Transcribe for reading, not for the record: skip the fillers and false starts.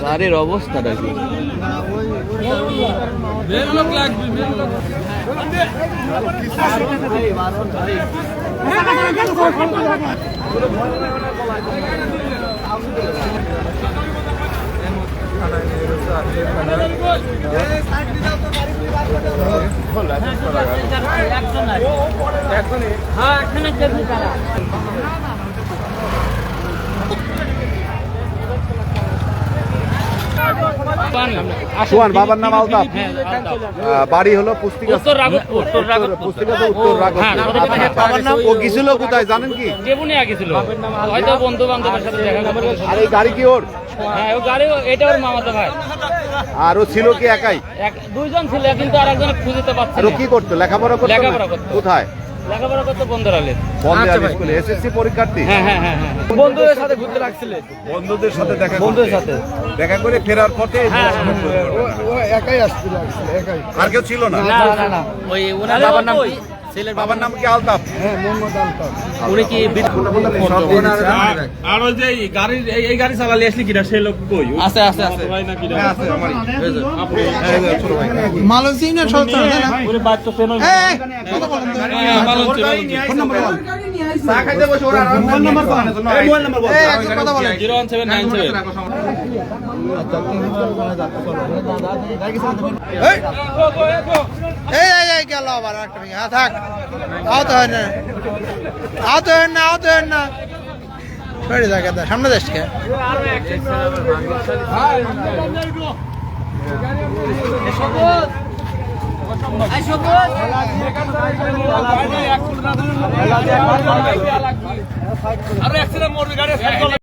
গাড়ির অবস্থাটা কি? সোহান, বাবার নাম আলতাফ, বাড়ি হলো পুস্তিকা, ও গেছিল কোথায় জানেন কি? বন্ধু বান্ধবের সাথে দেখা। আর এই গাড়ি কি ওর? হ্যাঁ, ও গাড়ি, এটা ওর মামাতো ভাই। আর ও ছিল কি একাই? দুইজন ছিল, কিন্তু আরেকজন খুঁজতে পারছে না। কি করতো? লেখাপড়া করতো? কোথায় লেখাপড়া করতো? বন্ধুরালে স্কুলে। এসএসসি পরীক্ষার্থী। হ্যাঁ, বন্ধুদের সাথে ঘুরতে রাখছিলেন। বন্ধুদের সাথে দেখা করে ফেরার পথে ও একাই আসছিল। আর কেউ ছিল না? না। ওই ওনার বাবার নাম কি? ছেলের বাবার নাম কি? আলতাফ। হ্যাঁ, মোহাম্মদ আলতাফ। উনি কি আর ওই যে এই গাড়ি চালালে আসলে কিনা সেই লোক কই? আছে ভাই নাকি? আছে আমারই। ছোট ভাই। মালয়েশিয়ার সরকার না? ওরে বাচ্চা তো চেনো। এই কথা বলেন তো। ফোন নাম্বার বল। চা খাইতে বসে ওরা মোবাইল নাম্বার বল। এই মোবাইল নাম্বার বল। এই একটা কথা বলেন। 01797। এই গেল আবার একটা ভেঙে। হ্যাঁ, থাক। আহত হয় না। সরি জায়গা সামনে দেশকে। আরে অ্যাক্সিডেন্ট মরবে গাড়ি।